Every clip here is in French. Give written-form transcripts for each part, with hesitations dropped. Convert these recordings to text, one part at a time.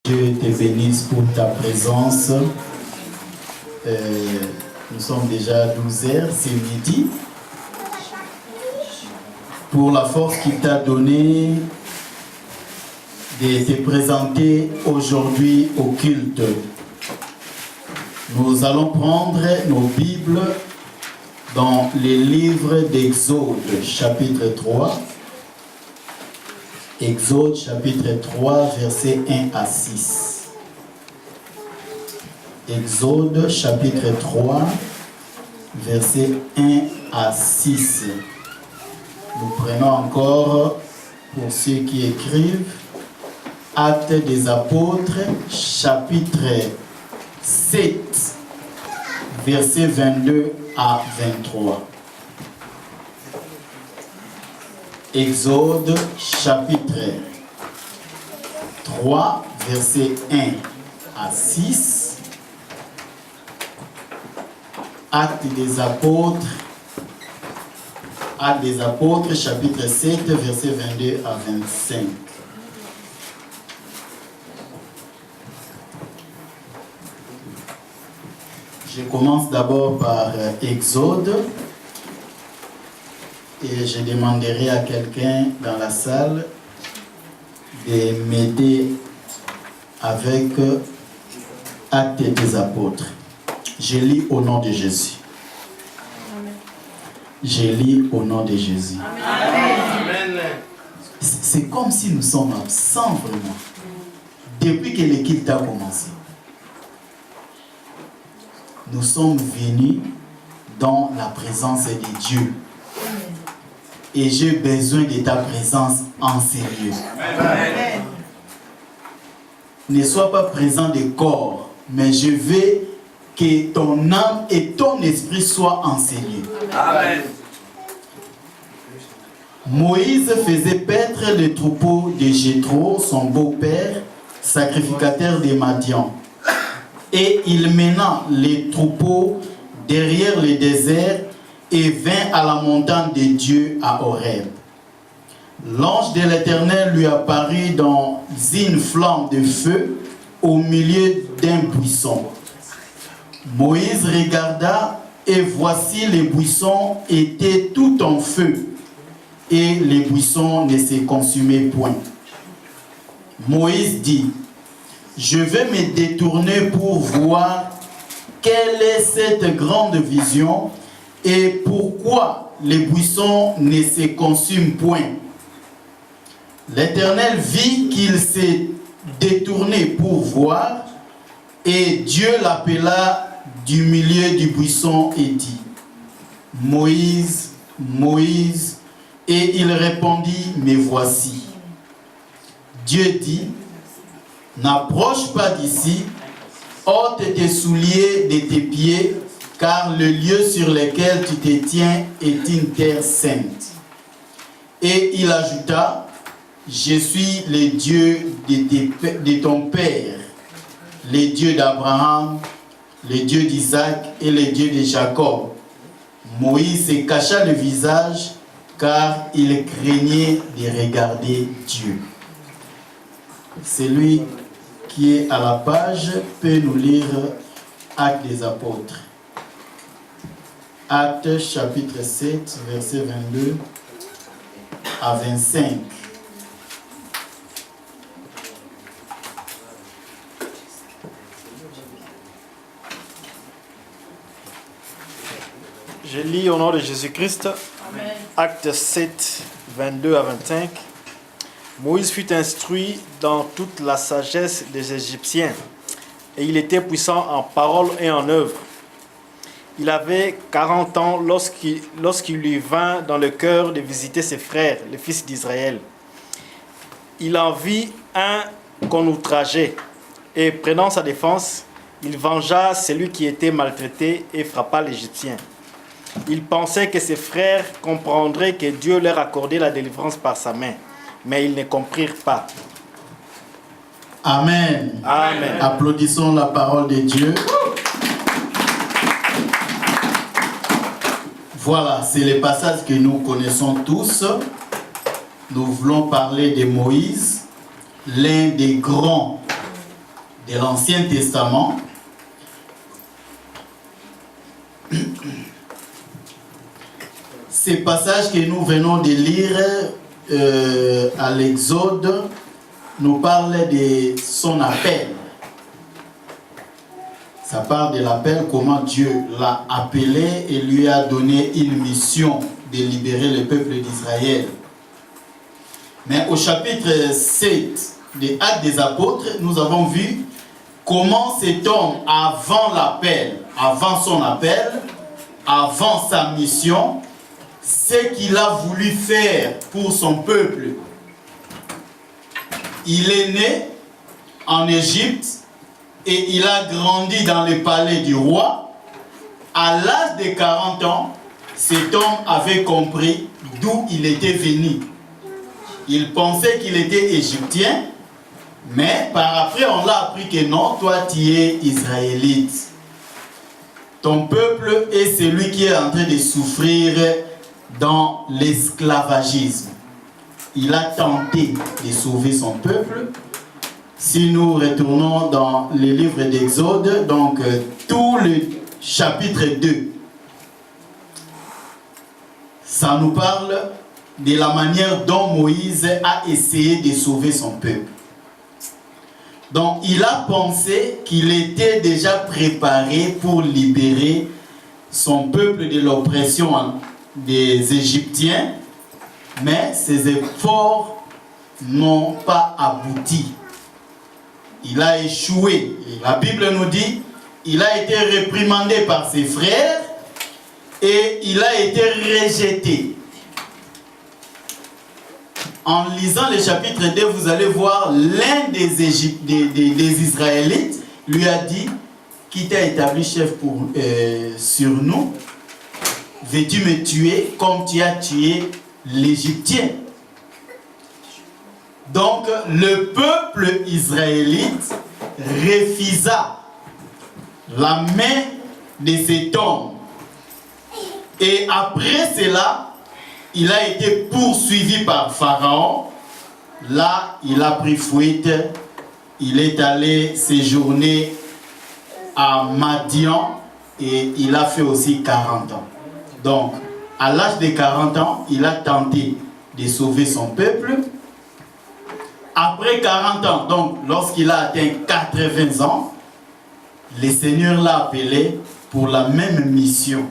Dieu te bénisse pour ta présence. Nous sommes déjà à 12h, c'est midi. Pour la force qu'il t'a donnée de te présenter aujourd'hui au culte. Nous allons prendre nos Bibles dans les livres d'Exode, chapitre 3. Exode, chapitre 3, versets 1 à 6. Exode, chapitre 3, versets 1 à 6. Nous prenons encore, pour ceux qui écrivent, Actes des Apôtres, chapitre 7, versets 22 à 23. Exode, chapitre 3, versets 1 à 6. Actes des Apôtres, chapitre 7, versets 22 à 25. Je commence d'abord par Exode et je demanderai à quelqu'un dans la salle de m'aider avec Actes des Apôtres. Je lis au nom de Jésus. Amen. Je lis au nom de Jésus. Amen. C'est comme si nous sommes absents vraiment. Depuis que l'équipe a commencé. Nous sommes venus dans la présence de Dieu. Et j'ai besoin de ta présence en ces lieux. Amen. Ne sois pas présent de corps, mais je veux que ton âme et ton esprit soient en ces lieux. Amen. Moïse faisait paître le troupeau de Jéthro, son beau-père, sacrificateur des Madian. Et il mena les troupeaux derrière le désert et vint à la montagne de Dieu à Horeb. L'ange de l'Éternel lui apparut dans une flamme de feu au milieu d'un buisson. Moïse regarda et voici les buissons étaient tout en feu et les buissons ne se consumaient point. Moïse dit: je vais me détourner pour voir quelle est cette grande vision et pourquoi les buissons ne se consument point. L'Éternel vit qu'il s'est détourné pour voir et Dieu l'appela du milieu du buisson et dit: Moïse, Moïse. Et il répondit: me voici. Dieu dit: n'approche pas d'ici, ôte tes souliers de tes pieds, car le lieu sur lequel tu te tiens est une terre sainte. Et il ajouta: je suis le Dieu de ton père, le Dieu d'Abraham, le Dieu d'Isaac et le Dieu de Jacob. Moïse se cacha le visage, car il craignait de regarder Dieu. Celui qui est à la page peut nous lire Actes des Apôtres. Actes chapitre 7, verset 22 à 25. Je lis au nom de Jésus-Christ. Amen. Actes 7, 22 à 25. Moïse fut instruit dans toute la sagesse des Égyptiens, et il était puissant en parole et en œuvre. Il avait 40 ans lorsqu'il lui vint dans le cœur de visiter ses frères, les fils d'Israël. Il en vit un qu'on outrageait, et prenant sa défense, il vengea celui qui était maltraité et frappa l'Égyptien. Il pensait que ses frères comprendraient que Dieu leur accordait la délivrance par sa main, mais ils ne comprirent pas. Amen. Amen. Applaudissons la parole de Dieu. Voilà, c'est le passage que nous connaissons tous. Nous voulons parler de Moïse, l'un des grands de l'Ancien Testament. Ces passages que nous venons de lire à l'Exode nous parlent de son appel. Ça parle de l'appel, comment Dieu l'a appelé et lui a donné une mission de libérer le peuple d'Israël. Mais au chapitre 7 des Actes des Apôtres, nous avons vu comment cet homme, avant l'appel, avant son appel, avant sa mission, ce qu'il a voulu faire pour son peuple. Il est né en Égypte et il a grandi dans le palais du roi. À l'âge de 40 ans, cet homme avait compris d'où il était venu. Il pensait qu'il était égyptien, mais par après on l'a appris que non, toi tu es israélite. Ton peuple est celui qui est en train de souffrir dans l'esclavagisme. Il a tenté de sauver son peuple. Si nous retournons dans le livre d'Exode, donc tout le chapitre 2, ça nous parle de la manière dont Moïse a essayé de sauver son peuple. Donc il a pensé qu'il était déjà préparé pour libérer son peuple de l'oppression des Égyptiens, mais ses efforts n'ont pas abouti. Il a échoué. Et la Bible nous dit, il a été réprimandé par ses frères et il a été rejeté. En lisant le chapitre 2, vous allez voir l'un des Israélites lui a dit, qui t'a établi chef sur nous, veux-tu me tuer comme tu as tué l'Égyptien? Donc le peuple israélite refusa la main de cet homme. Et après cela, il a été poursuivi par Pharaon. Là, il a pris fuite. Il est allé séjourner à Madian et il a fait aussi 40 ans. Donc, à l'âge de 40 ans, il a tenté de sauver son peuple. Après 40 ans, donc lorsqu'il a atteint 80 ans, le Seigneur l'a appelé pour la même mission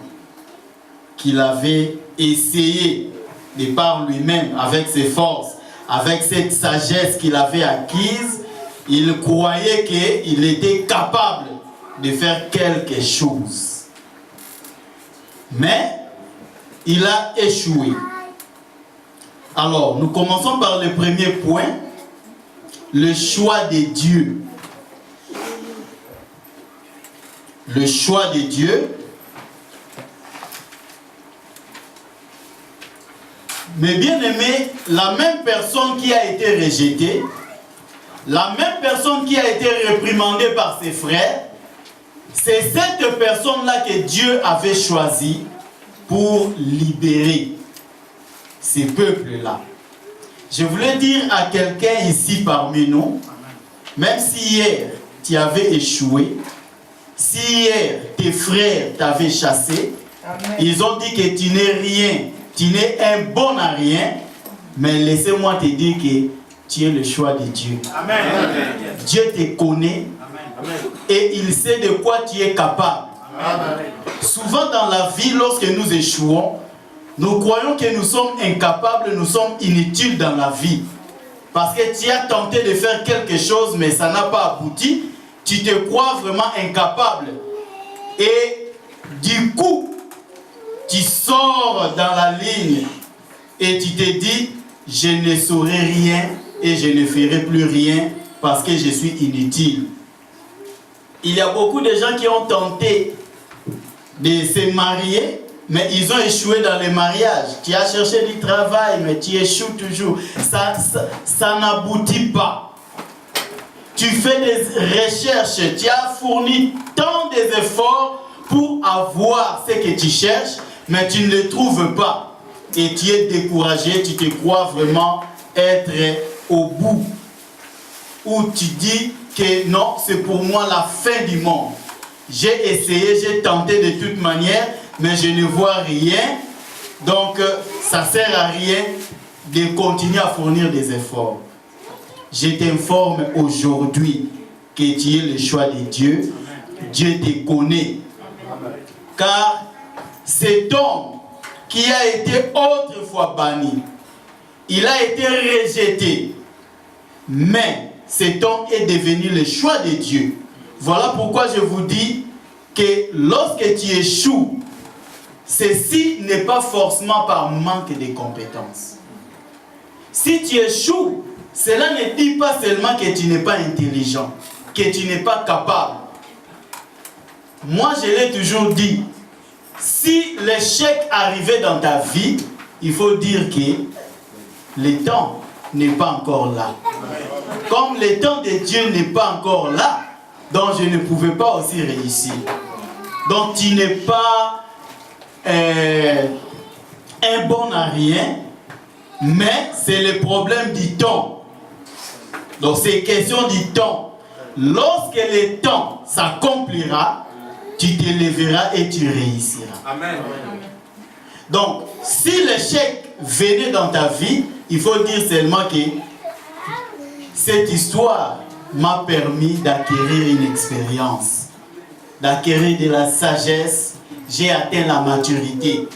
qu'il avait essayé de par lui-même, avec ses forces, avec cette sagesse qu'il avait acquise. Il croyait qu'il était capable de faire quelque chose. Mais il a échoué. Alors, nous commençons par le premier point, le choix de Dieu. Le choix de Dieu. Mais bien aimé, la même personne qui a été rejetée, la même personne qui a été réprimandée par ses frères, c'est cette personne-là que Dieu avait choisie pour libérer ces peuples-là. Je voulais dire à quelqu'un ici parmi nous, même si hier tu avais échoué, si hier tes frères t'avaient chassé, amen, ils ont dit que tu n'es rien, tu n'es un bon à rien, mais laissez-moi te dire que tu es le choix de Dieu. Amen. Dieu te connaît. Amen. Et il sait de quoi tu es capable. Amen. Souvent dans la vie, lorsque nous échouons, nous croyons que nous sommes incapables, nous sommes inutiles dans la vie. Parce que tu as tenté de faire quelque chose, mais ça n'a pas abouti. Tu te crois vraiment incapable. Et du coup, tu sors dans la ligne et tu te dis, je ne saurai rien et je ne ferai plus rien parce que je suis inutile. Il y a beaucoup de gens qui ont tenté de se marier, mais ils ont échoué dans le mariage. Tu as cherché du travail, mais tu échoues toujours. Ça n'aboutit pas. Tu fais des recherches, tu as fourni tant d'efforts pour avoir ce que tu cherches, mais tu ne le trouves pas. Et tu es découragé, tu te crois vraiment être au bout. Ou tu dis que non, c'est pour moi la fin du monde. J'ai essayé, j'ai tenté de toute manière, mais je ne vois rien. Donc, ça ne sert à rien de continuer à fournir des efforts. Je t'informe aujourd'hui que tu es le choix de Dieu. Dieu te connaît. Car cet homme qui a été autrefois banni, il a été rejeté. Mais cet homme est devenu le choix de Dieu. Voilà pourquoi je vous dis que lorsque tu échoues, ceci n'est pas forcément par manque de compétences. Si tu échoues, cela ne dit pas seulement que tu n'es pas intelligent, que tu n'es pas capable. Moi, je l'ai toujours dit, si l'échec arrivait dans ta vie, il faut dire que le temps n'est pas encore là. Comme le temps de Dieu n'est pas encore là, donc je ne pouvais pas aussi réussir. Donc tu n'es pas un bon à rien, mais c'est le problème du temps. Donc c'est question du temps. Lorsque le temps s'accomplira, tu te lèveras et tu réussiras. Amen. Donc, si l'échec venait dans ta vie, il faut dire seulement que cette histoire m'a permis d'acquérir une expérience, d'acquérir de la sagesse. J'ai atteint la maturité.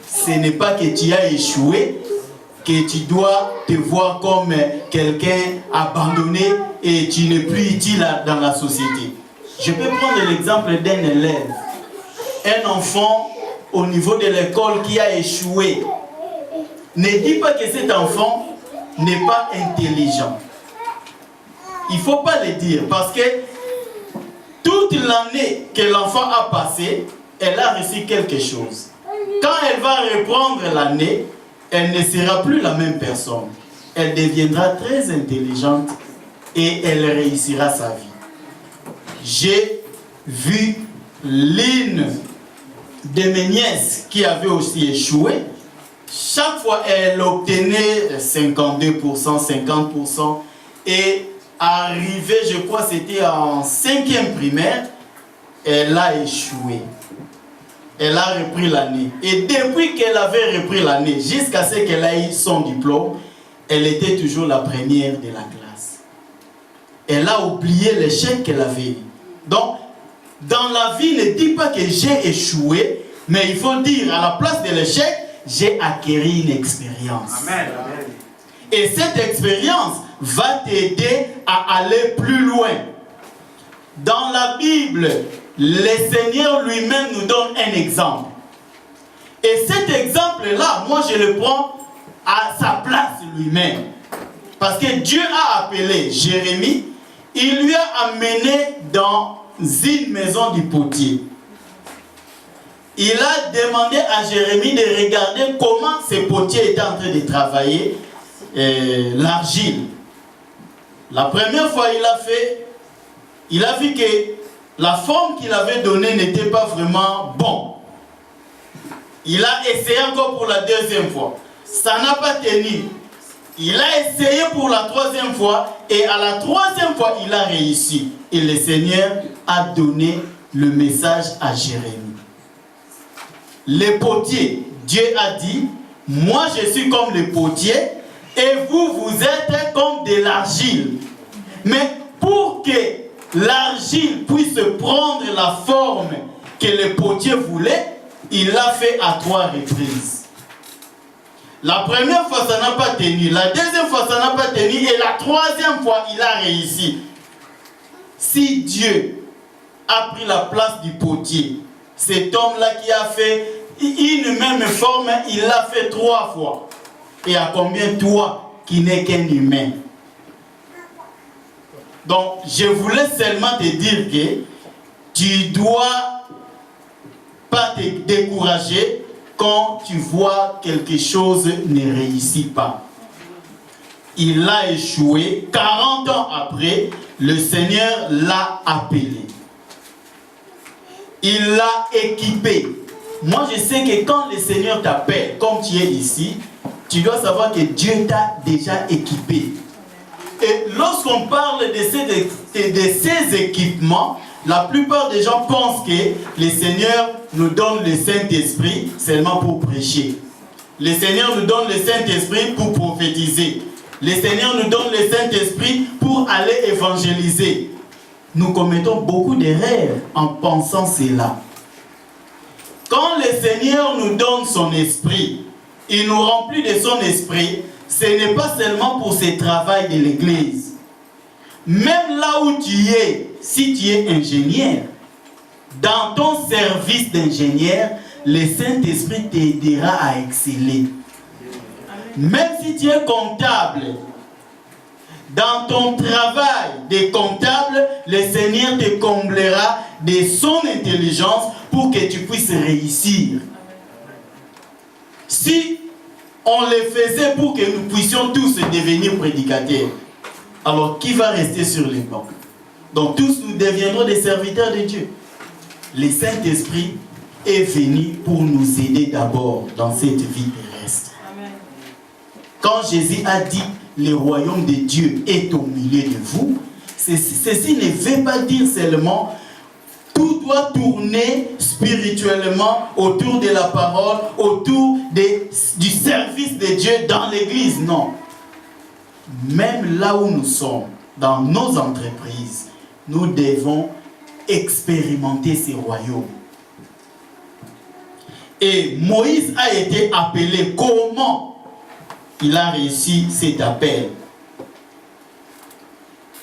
Ce n'est pas que tu as échoué, que tu dois te voir comme quelqu'un abandonné et tu n'es plus utile dans la société. Je peux prendre l'exemple d'un élève, un enfant au niveau de l'école qui a échoué. Ne dis pas que cet enfant n'est pas intelligent. Il ne faut pas le dire parce que toute l'année que l'enfant a passée, elle a reçu quelque chose. Quand elle va reprendre l'année, elle ne sera plus la même personne. Elle deviendra très intelligente et elle réussira sa vie. J'ai vu l'une de mes nièces qui avait aussi échoué. Chaque fois, elle obtenait 52%, 50%. Et arrivé, je crois c'était en 5e primaire, elle a échoué. Elle a repris l'année. Et depuis qu'elle avait repris l'année, jusqu'à ce qu'elle ait eu son diplôme, elle était toujours la première de la classe. Elle a oublié l'échec qu'elle avait eu. Donc, dans la vie, ne dis pas que j'ai échoué, mais il faut dire, à la place de l'échec, j'ai acquis une expérience. Amen. Et cette expérience va t'aider à aller plus loin. Dans la Bible, le Seigneur lui-même nous donne un exemple. Et cet exemple-là, moi je le prends à sa place lui-même. Parce que Dieu a appelé Jérémie, il lui a amené dans une maison du potier. Il a demandé à Jérémie de regarder comment ce potier était en train de travailler l'argile. La première fois il a vu que la forme qu'il avait donnée n'était pas vraiment bonne. Il a essayé encore pour la deuxième fois. Ça n'a pas tenu. Il a essayé pour la troisième fois et à la troisième fois, il a réussi. Et le Seigneur a donné le message à Jérémie. Les potiers, Dieu a dit, moi je suis comme le potier et vous, vous êtes comme de l'argile. Mais pour que l'argile puisse prendre la forme que le potier voulait, il l'a fait à 3 reprises. La première fois, ça n'a pas tenu. La deuxième fois, ça n'a pas tenu. Et la troisième fois, il a réussi. Si Dieu a pris la place du potier, cet homme-là qui a fait une même forme, il l'a fait 3 fois. Et à combien toi qui n'es qu'un humain? Donc, je voulais seulement te dire que tu dois pas te décourager quand tu vois quelque chose ne réussit pas. Il a échoué. 40 ans après, le Seigneur l'a appelé. Il l'a équipé. Moi, je sais que quand le Seigneur t'appelle, comme tu es ici, tu dois savoir que Dieu t'a déjà équipé. Et lorsqu'on parle de ces équipements, la plupart des gens pensent que le Seigneur nous donne le Saint-Esprit seulement pour prêcher. Le Seigneur nous donne le Saint-Esprit pour prophétiser. Le Seigneur nous donne le Saint-Esprit pour aller évangéliser. Nous commettons beaucoup d'erreurs en pensant cela. Quand le Seigneur nous donne son esprit, il nous remplit de son esprit, ce n'est pas seulement pour ce travail de l'église. Même là où tu es, si tu es ingénieur, dans ton service d'ingénieur, le Saint-Esprit t'aidera à exceller. Même si tu es comptable, dans ton travail de comptable, le Seigneur te comblera de son intelligence pour que tu puisses réussir. Si on le faisait pour que nous puissions tous devenir prédicateurs, alors qui va rester sur les bancs? Donc tous nous deviendrons des serviteurs de Dieu. Le Saint-Esprit est venu pour nous aider d'abord dans cette vie terrestre. Amen. Quand Jésus a dit le royaume de Dieu est au milieu de vous, ceci ne veut pas dire seulement tout doit tourner spirituellement autour de la parole, autour du service de Dieu dans l'église. Non. Même là où nous sommes, dans nos entreprises, nous devons expérimenter ces royaumes. Et Moïse a été appelé. Comment il a réussi cet appel?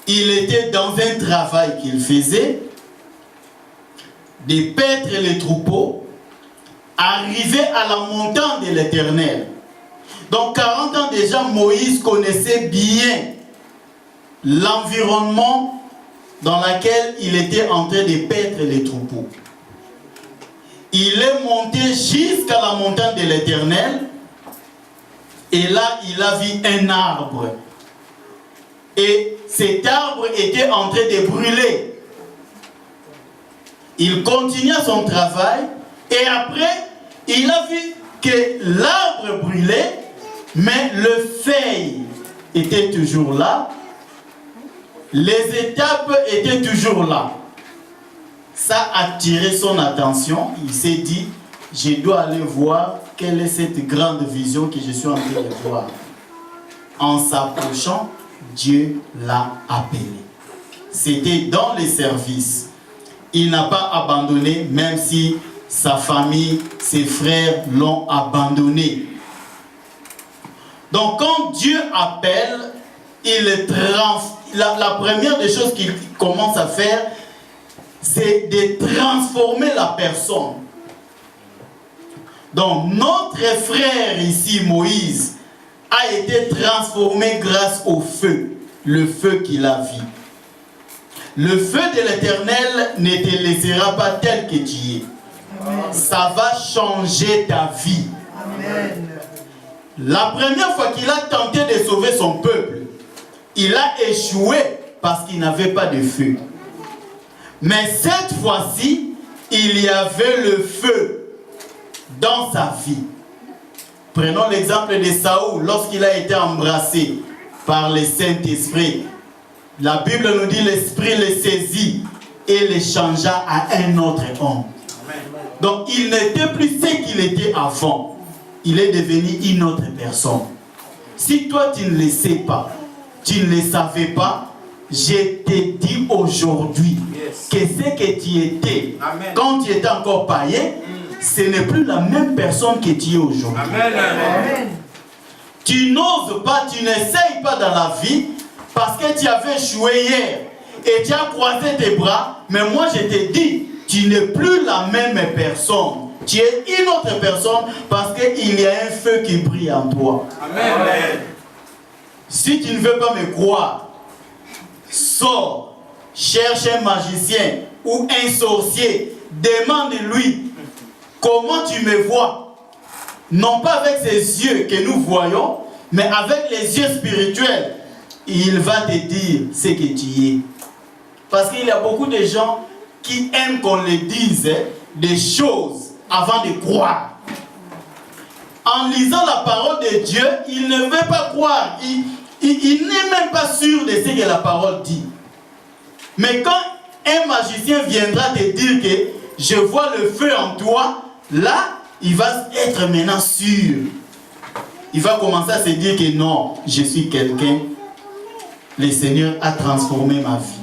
Il était dans un travail qu'il faisait, de paître les troupeaux, arriver à la montagne de l'Éternel. Donc 40 ans déjà, Moïse connaissait bien l'environnement dans lequel il était en train de paître les troupeaux. Il est monté jusqu'à la montagne de l'Éternel et là il a vu un arbre. Et cet arbre était en train de brûler. Il continua son travail et après il a vu que l'arbre brûlait, mais le feuille était toujours là. Les étapes étaient toujours là. Ça a attiré son attention. Il s'est dit, je dois aller voir quelle est cette grande vision que je suis en train de voir. En s'approchant, Dieu l'a appelé. C'était dans les services. Il n'a pas abandonné, même si sa famille, ses frères l'ont abandonné. Donc quand Dieu appelle, la première des choses qu'il commence à faire, c'est de transformer la personne. Donc notre frère ici, Moïse, a été transformé grâce au feu, le feu qu'il a vu. Le feu de l'Éternel ne te laissera pas tel que tu es. Amen. Ça va changer ta vie. Amen. La première fois qu'il a tenté de sauver son peuple, il a échoué parce qu'il n'avait pas de feu. Mais cette fois-ci, il y avait le feu dans sa vie. Prenons l'exemple de Saül, lorsqu'il a été embrassé par le Saint-Esprit. La Bible nous dit l'Esprit le saisit et le changea à un autre homme. Donc il n'était plus ce qu'il était avant. Il est devenu une autre personne. Si toi tu ne le sais pas, tu ne le savais pas, je te dis aujourd'hui que ce que tu étais, quand tu étais encore païen, ce n'est plus la même personne que tu es aujourd'hui. Tu n'oses pas, tu n'essayes pas dans la vie parce que tu avais échoué hier et tu as croisé tes bras, mais moi je te dis, tu n'es plus la même personne. Tu es une autre personne parce qu'il y a un feu qui brille en toi. Amen. Si tu ne veux pas me croire, sors, cherche un magicien ou un sorcier, demande-lui comment tu me vois. Non pas avec ces yeux que nous voyons, mais avec les yeux spirituels. Il va te dire ce que tu es. Parce qu'il y a beaucoup de gens qui aiment qu'on les dise des choses avant de croire. En lisant la parole de Dieu, il ne veut pas croire. il n'est même pas sûr de ce que la parole dit. Mais quand un magicien viendra te dire que je vois le feu en toi, là, il va être maintenant sûr. Il va commencer à se dire que non, je suis quelqu'un. Le Seigneur a transformé ma vie.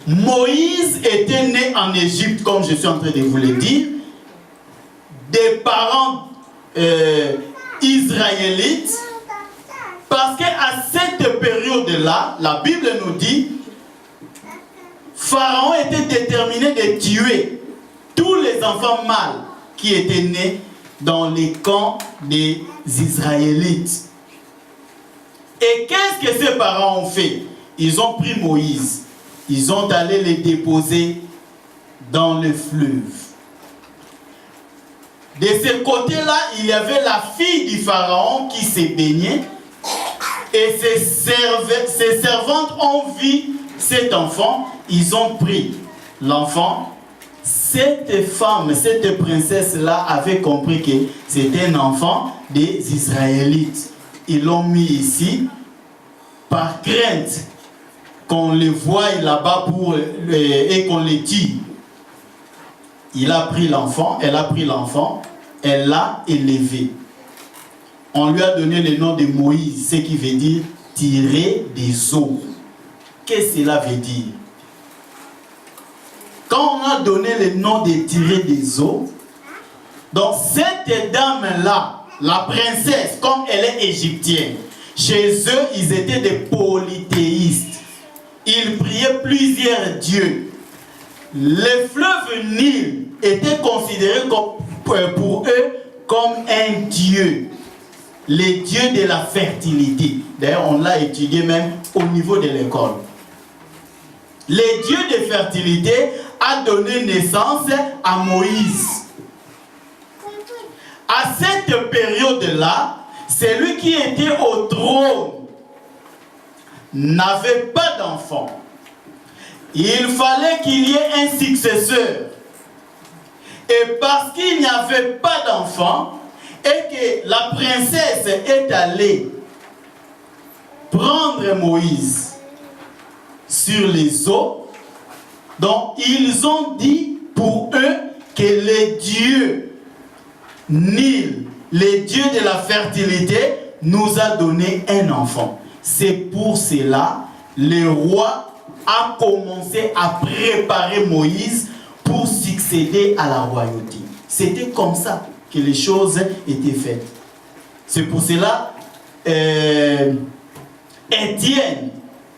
Moïse était né en Égypte, comme je suis en train de vous le dire, des parents israélites, parce qu'à cette période-là, la Bible nous dit, Pharaon était déterminé de tuer tous les enfants mâles qui étaient nés dans les camps des Israélites. Et qu'est-ce que ces parents ont fait? Ils ont pris Moïse, ils ont allé les déposer dans le fleuve. De ce côté-là, il y avait la fille du Pharaon qui se baignait, et ses servantes ont vu cet enfant, ils ont pris l'enfant. Cette femme, cette princesse-là avait compris que c'était un enfant des Israélites. Ils l'ont mis ici par crainte qu'on le voie là-bas et qu'on le tue. Il a pris l'enfant, elle a pris l'enfant, elle l'a élevé. On lui a donné le nom de Moïse, ce qui veut dire tirer des eaux. Qu'est-ce que cela veut dire? Quand on a donné le nom de tirer des eaux, donc cette dame-là, la princesse, comme elle est égyptienne, chez eux, ils étaient des polythéistes. Ils priaient plusieurs dieux. Le fleuve Nil était considéré pour eux comme un dieu. Le dieu de la fertilité. D'ailleurs, on l'a étudié même au niveau de l'école. Le dieu de fertilité a donné naissance à Moïse. À cette période-là, celui qui était au trône n'avait pas d'enfant. Il fallait qu'il y ait un successeur. Et parce qu'il n'y avait pas d'enfant, et que la princesse est allée prendre Moïse sur les eaux, donc ils ont dit pour eux que le dieu Nil, le dieu de la fertilité, nous a donné un enfant. C'est pour cela le roi a commencé à préparer Moïse pour succéder à la royauté. C'était comme ça que les choses étaient faites. C'est pour cela Étienne,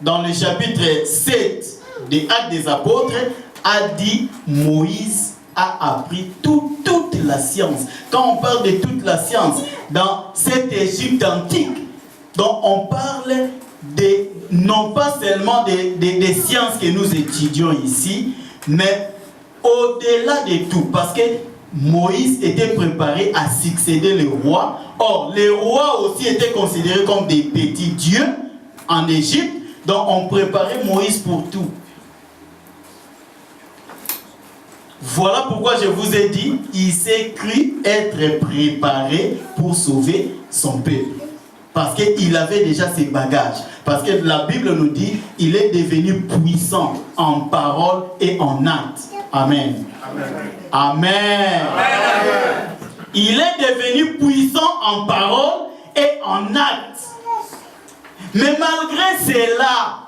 dans le chapitre 7 des Actes des Apôtres, a dit Moïse a appris toute la science. Quand on parle de toute la science dans cette Égypte antique, donc on parle non pas seulement des sciences que nous étudions ici, mais au-delà de tout, parce que Moïse était préparé à succéder le roi. Or, les rois aussi étaient considérés comme des petits dieux en Égypte, donc on préparait Moïse pour tout. Voilà pourquoi je vous ai dit, il s'est cru être préparé pour sauver son peuple. Parce qu'il avait déjà ses bagages. Parce que la Bible nous dit, il est devenu puissant en parole et en acte. Amen. Amen. Amen. Amen. Il est devenu puissant en parole et en acte. Mais malgré cela,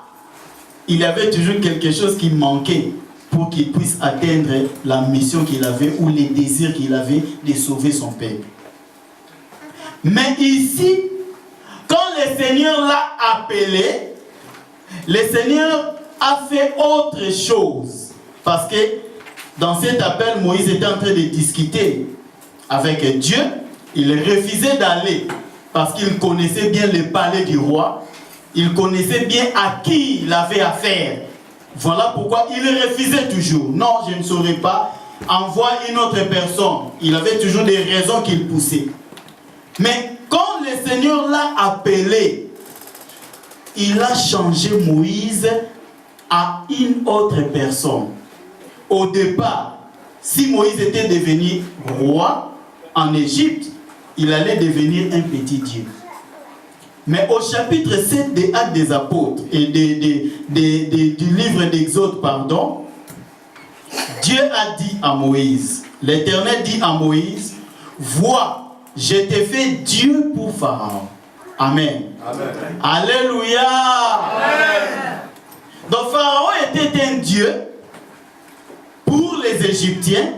il y avait toujours quelque chose qui manquait pour qu'il puisse atteindre la mission qu'il avait ou les désirs qu'il avait de sauver son peuple. Mais ici, quand le Seigneur l'a appelé, le Seigneur a fait autre chose. Parce que dans cet appel, Moïse était en train de discuter avec Dieu. Il refusait d'aller parce qu'il connaissait bien le palais du roi. Il connaissait bien à qui il avait affaire. Voilà pourquoi il refusait toujours. Non, je ne saurais pas. Envoie une autre personne. Il avait toujours des raisons qu'il poussait. Mais quand le Seigneur l'a appelé, il a changé Moïse à une autre personne. Au départ, si Moïse était devenu roi en Égypte, il allait devenir un petit Dieu. Mais au chapitre 7 des Actes des Apôtres et du livre d'Exode, pardon, Dieu a dit à Moïse, l'Éternel dit à Moïse, vois, je t'ai fait Dieu pour Pharaon. Amen. Amen. Alléluia. Amen. Donc Pharaon était un Dieu pour les Égyptiens,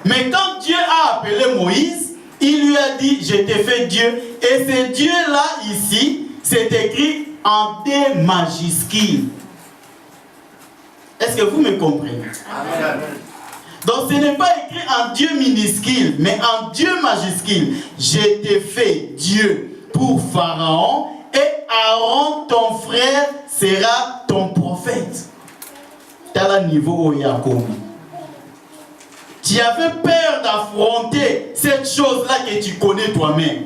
mais quand Dieu a appelé Moïse, il lui a dit, je t'ai fait Dieu. Et ce Dieu-là, ici, c'est écrit en D majuscule. Est-ce que vous me comprenez? Amen. Donc ce n'est pas écrit en Dieu minuscule, mais en Dieu majuscule. Je t'ai fait Dieu pour Pharaon, et Aaron, ton frère, sera ton prophète. Tel niveau où il y a commis. Tu avais peur d'affronter cette chose-là que tu connais toi-même.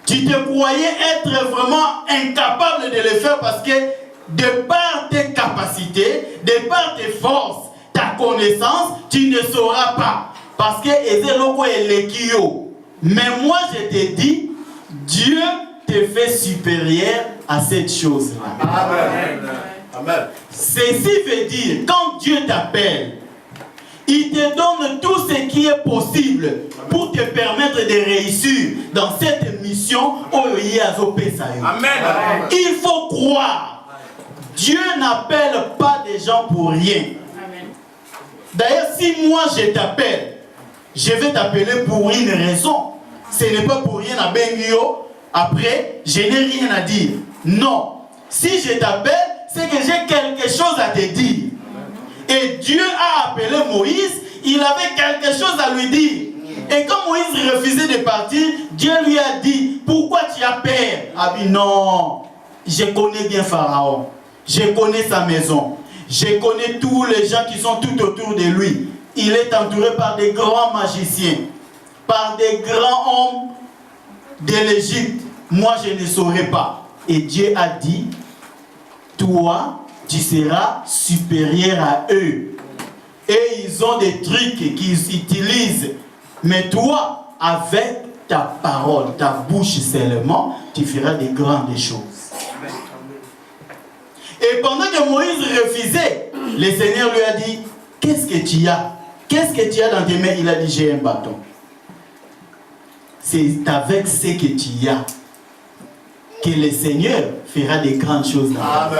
Tu te croyais être vraiment incapable de le faire parce que de par tes capacités, de par tes forces, ta connaissance, tu ne sauras pas. Parce que Ezeloko est l'équio. Mais moi je te dis, Dieu te fait supérieur à cette chose-là. Amen. Amen. Ceci veut dire, quand Dieu t'appelle, il te donne tout ce qui est possible pour te permettre de réussir dans cette mission. Amen. Il faut croire. Dieu n'appelle pas des gens pour rien. D'ailleurs, si moi je t'appelle, je vais t'appeler pour une raison. Ce n'est pas pour rien à Bengio. Après, je n'ai rien à dire. Non. Si je t'appelle, c'est que j'ai quelque chose à te dire. Et Dieu a appelé Moïse, il avait quelque chose à lui dire. Et quand Moïse refusait de partir, Dieu lui a dit, pourquoi tu as peur? Ah bien non, je connais bien Pharaon, je connais sa maison, je connais tous les gens qui sont tout autour de lui. Il est entouré par des grands magiciens, par des grands hommes de l'Égypte. Moi je ne saurais pas. Et Dieu a dit, toi, tu seras supérieur à eux. Et ils ont des trucs qu'ils utilisent. Mais toi, avec ta parole, ta bouche seulement, tu feras des grandes choses. Et pendant que Moïse refusait, le Seigneur lui a dit, qu'est-ce que tu as? Qu'est-ce que tu as dans tes mains? Il a dit, j'ai un bâton. C'est avec ce que tu as que le Seigneur fera des grandes choses dans ta vie.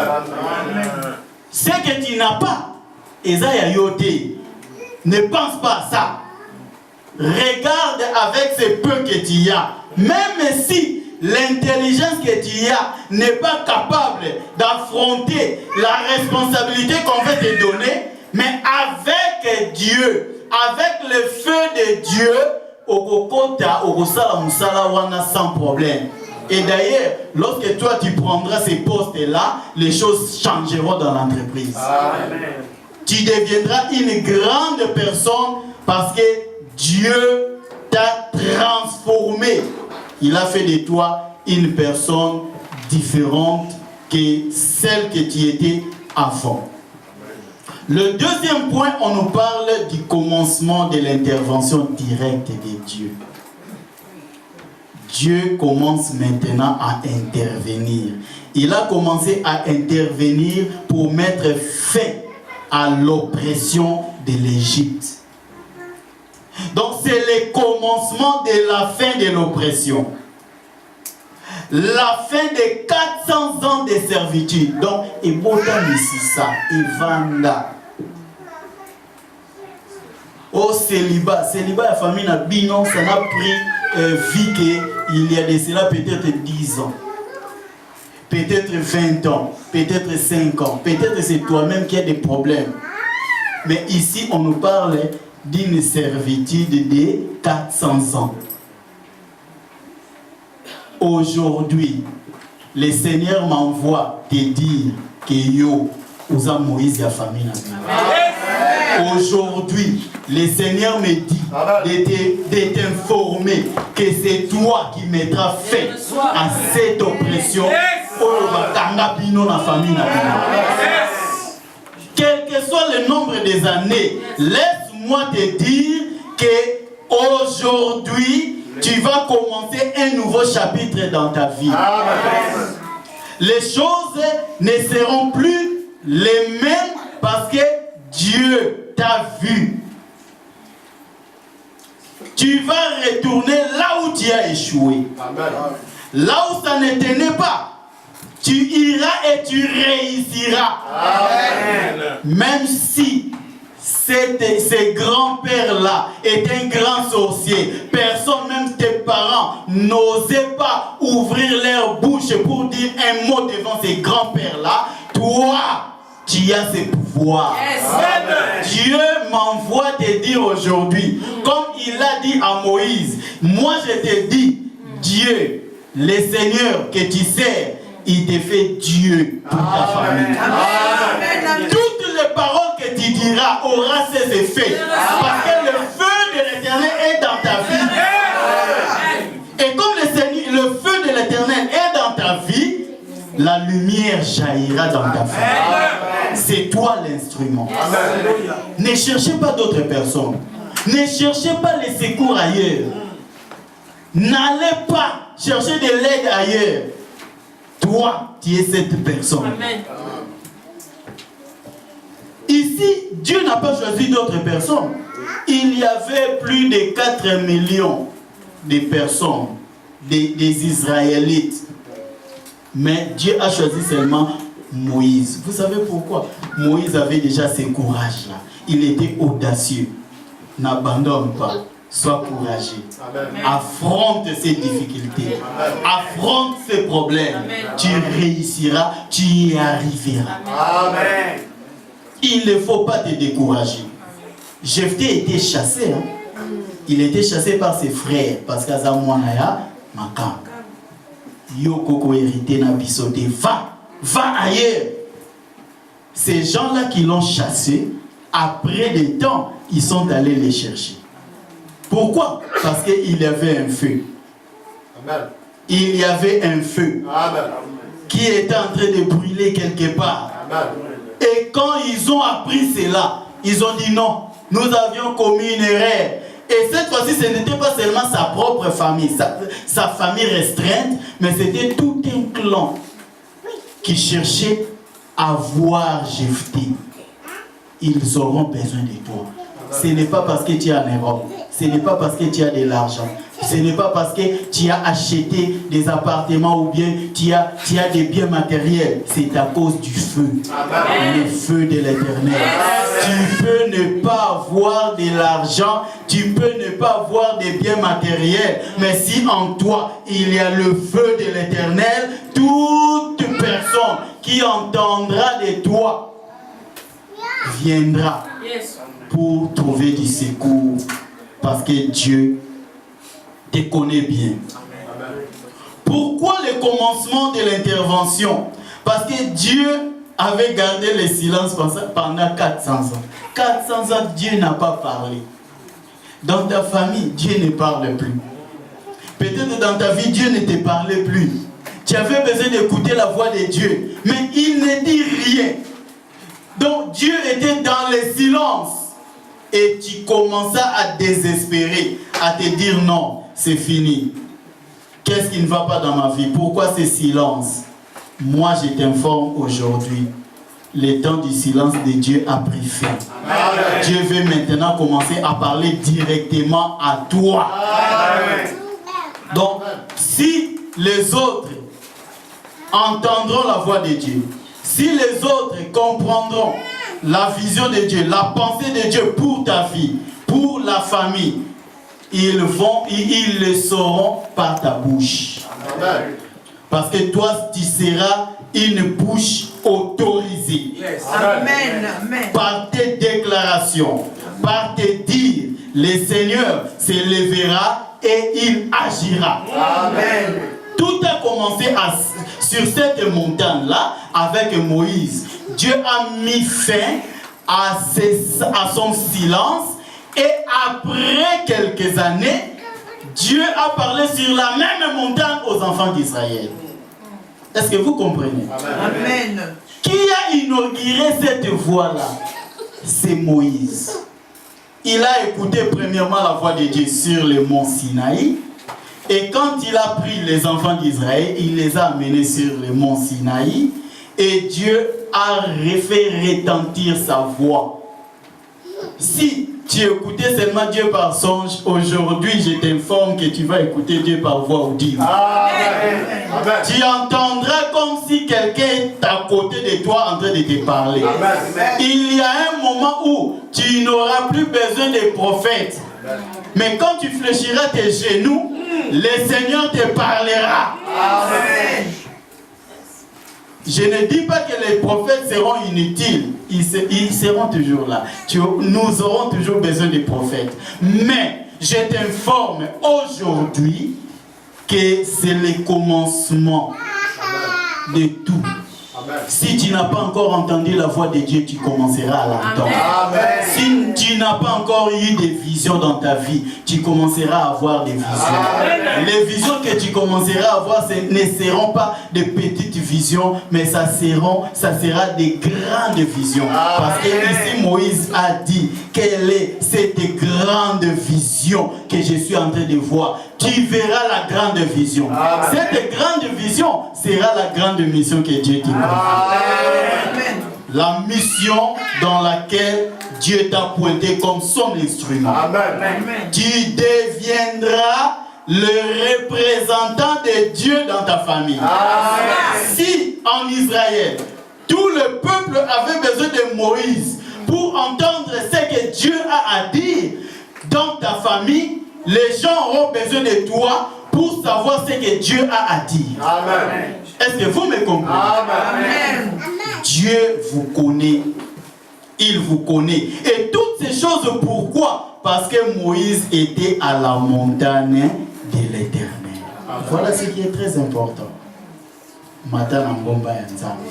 Ce que tu n'as pas, Esaïa Yote, ne pense pas à ça. Regarde avec ce peu que tu as. Même si l'intelligence que tu as n'est pas capable d'affronter la responsabilité qu'on veut te donner, mais avec Dieu, avec le feu de Dieu, sans problème. Et d'ailleurs, lorsque toi tu prendras ces postes-là, les choses changeront dans l'entreprise. Tu deviendras une grande personne parce que Dieu t'a transformé. Il a fait de toi une personne différente que celle que tu étais avant. Le deuxième point, on nous parle du commencement de l'intervention directe de Dieu. Dieu commence maintenant à intervenir. Il a commencé à intervenir pour mettre fin à l'oppression de l'Égypte. Donc c'est le commencement de la fin de l'oppression. La fin de 400 ans de servitude. Donc, il faut ici ça, il vanda. Au célibat, la famille n'a binon, ça n'a pris vie qu'il y a de cela peut-être 10 ans, peut-être 20 ans, peut-être 5 ans, peut-être c'est toi-même qui as des problèmes. Mais ici, on nous parle d'une servitude de 400 ans. Aujourd'hui, le Seigneur m'envoie te dire que yo, vous avez Moïse et la famille. Aujourd'hui, le Seigneur me dit de t'informer que c'est toi qui mettras fin à cette oppression. Quel que soit le nombre des années, laisse-moi te dire que aujourd'hui, Tu vas commencer un nouveau chapitre dans ta vie. Amen. Les choses ne seront plus les mêmes parce que Dieu t'a vu. Tu vas retourner là où tu as échoué. Amen. Là où ça ne tenait pas. Tu iras et tu réussiras. Amen. Même si ces grands-pères-là étaient un grand sorcier, personne, même tes parents, n'osait pas ouvrir leur bouche pour dire un mot devant ces grands-pères-là. Toi, tu as ces pouvoirs. Yes. Dieu m'envoie te dire aujourd'hui, comme il a dit à Moïse, moi je te dis, Dieu, le Seigneur que tu sers, il te fait Dieu pour ta famille. Amen. Toutes les paroles que tu diras auront ses effets. Parce que le feu de l'Éternel est dans ta vie. Et comme le feu de l'Éternel est dans ta vie, la lumière jaillira dans ta vie. C'est toi l'instrument. Ne cherchez pas d'autres personnes. Ne cherchez pas les secours ailleurs. N'allez pas chercher de l'aide ailleurs. Toi, tu es cette personne. Amen. Ici, Dieu n'a pas choisi d'autres personnes. Il y avait plus de 4 millions de personnes, des Israélites. Mais Dieu a choisi seulement Moïse. Vous savez pourquoi? Moïse avait déjà ce courage-là. Il était audacieux. N'abandonne pas. Sois courageux. Amen. Affronte ces difficultés. Affronte ces problèmes. Amen. Tu réussiras, tu y arriveras. Amen. Il ne faut pas te décourager. Jephthé était chassé. Il était chassé par ses frères. Parce qu'Azamouanaya, Makam. Yokoko hérité na bisoté. Va ailleurs. Ces gens-là qui l'ont chassé, après des temps, ils sont allés les chercher. Pourquoi? Parce qu'il y avait un feu. Amen. Il y avait un feu Amen. qui était en train de brûler quelque part. Amen. Et quand ils ont appris cela, ils ont dit non, nous avions commis une erreur. Et cette fois-ci, ce n'était pas seulement sa propre famille, sa famille restreinte, mais c'était tout un clan qui cherchait à voir Jephthé. Ils auront besoin de toi. Ce n'est pas parce que tu es en Europe, ce n'est pas parce que tu as de l'argent, ce n'est pas parce que tu as acheté des appartements ou bien tu as des biens matériels, c'est à cause du feu. Amen. Le feu de l'Éternel. Tu peux ne pas avoir de l'argent, tu peux ne pas avoir des biens matériels, mais si en toi il y a le feu de l'Éternel, toute personne qui entendra de toi viendra Yes. pour trouver du secours, parce que Dieu te connaît bien. Pourquoi le commencement de l'intervention? Parce que Dieu avait gardé le silence pendant 400 ans. 400 ans, Dieu n'a pas parlé. Dans ta famille, Dieu ne parle plus. Peut-être dans ta vie, Dieu ne te parlait plus. Tu avais besoin d'écouter la voix de Dieu, mais il ne dit rien. Donc Dieu était dans le silence. Et tu commençais à désespérer, à te dire non, c'est fini. Qu'est-ce qui ne va pas dans ma vie? Pourquoi ce silence? Moi, je t'informe aujourd'hui. Le temps du silence de Dieu a pris fin. Amen. Dieu veut maintenant commencer à parler directement à toi. Amen. Donc, si les autres entendront la voix de Dieu, si les autres comprendront la vision de Dieu, la pensée de Dieu pour ta vie, pour la famille, ils le sauront par ta bouche. Amen. Parce que toi, tu seras une bouche autorisée. Yes. Amen. Amen. Par tes déclarations, par tes dires, le Seigneur se lèvera et il agira. Amen. Tout a commencé sur cette montagne-là avec Moïse. Dieu a mis fin à son silence et après quelques années, Dieu a parlé sur la même montagne aux enfants d'Israël. Est-ce que vous comprenez? Amen. Qui a inauguré cette voie-là? C'est Moïse. Il a écouté premièrement la voix de Dieu sur le mont Sinaï. Et quand il a pris les enfants d'Israël, il les a amenés sur le mont Sinaï et Dieu a fait retentir sa voix. Si tu écoutais seulement Dieu par songe, aujourd'hui je t'informe que tu vas écouter Dieu par voix audible. Amen. Amen. Tu entendras comme si quelqu'un est à côté de toi en train de te parler. Amen. Il y a un moment où tu n'auras plus besoin des prophètes. Mais quand tu fléchiras tes genoux, le Seigneur te parlera. Amen. Je ne dis pas que les prophètes seront inutiles. Ils seront toujours là. Nous aurons toujours besoin des prophètes. Mais je t'informe aujourd'hui que c'est le commencement de tout. Amen. Si tu n'as pas encore entendu la voix de Dieu, tu commenceras à l'entendre. Amen. Si tu n'as pas encore eu des visions dans ta vie, tu commenceras à avoir des visions. Amen. Les visions que tu commenceras à avoir ne seront pas de petites visions, mais ça sera des grandes visions. Parce que ici Moïse a dit, quelle est cette grande vision que je suis en train de voir? Tu verras la grande vision. Amen. Cette grande vision sera la grande mission que Dieu te donne. Amen. La mission dans laquelle Dieu t'a pointé comme son instrument. Amen. Tu deviendras le représentant de Dieu dans ta famille. Amen. Si en Israël, tout le peuple avait besoin de Moïse pour entendre ce que Dieu a à dire dans ta famille, les gens auront besoin de toi pour savoir ce que Dieu a à dire. Amen. Est-ce que vous me comprenez? Amen. Dieu vous connaît. Il vous connaît. Et toutes ces choses, pourquoi? Parce que Moïse était à la montagne de l'Éternel. Voilà ce qui est très important. Mata na ngomba ya Nzambe.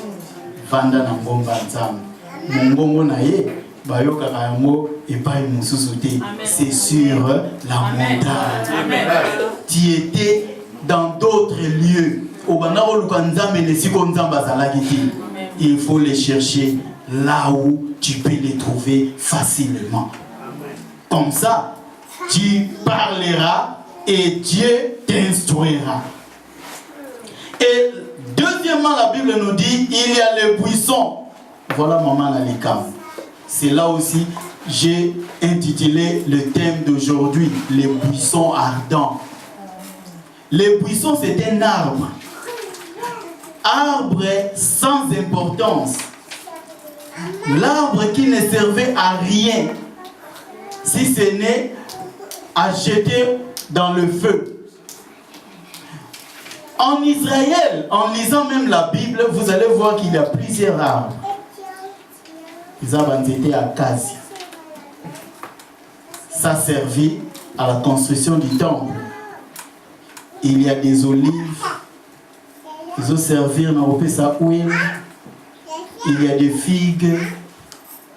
Vanda na ngomba ya Nzambe. Mongongo na ye, bayoka kayango epai mususu te. C'est sur la montagne. Amen. Tu étais dans d'autres lieux. Il faut les chercher là où tu peux les trouver facilement. Comme ça, tu parleras et Dieu t'instruira. Et deuxièmement, la Bible nous dit, il y a les buissons. Voilà maman Nalikam. C'est là aussi, j'ai intitulé le thème d'aujourd'hui, les buissons ardents. Les buissons, c'est un arbre. Arbre sans importance. L'arbre qui ne servait à rien, si ce n'est à jeter dans le feu. En Israël, en lisant même la Bible, vous allez voir qu'il y a plusieurs arbres. Les arbres étaient à Kasi. Ça servait à la construction du temple. Il y a des olives. Ils ont servi dans sa huile. Il y a des figues.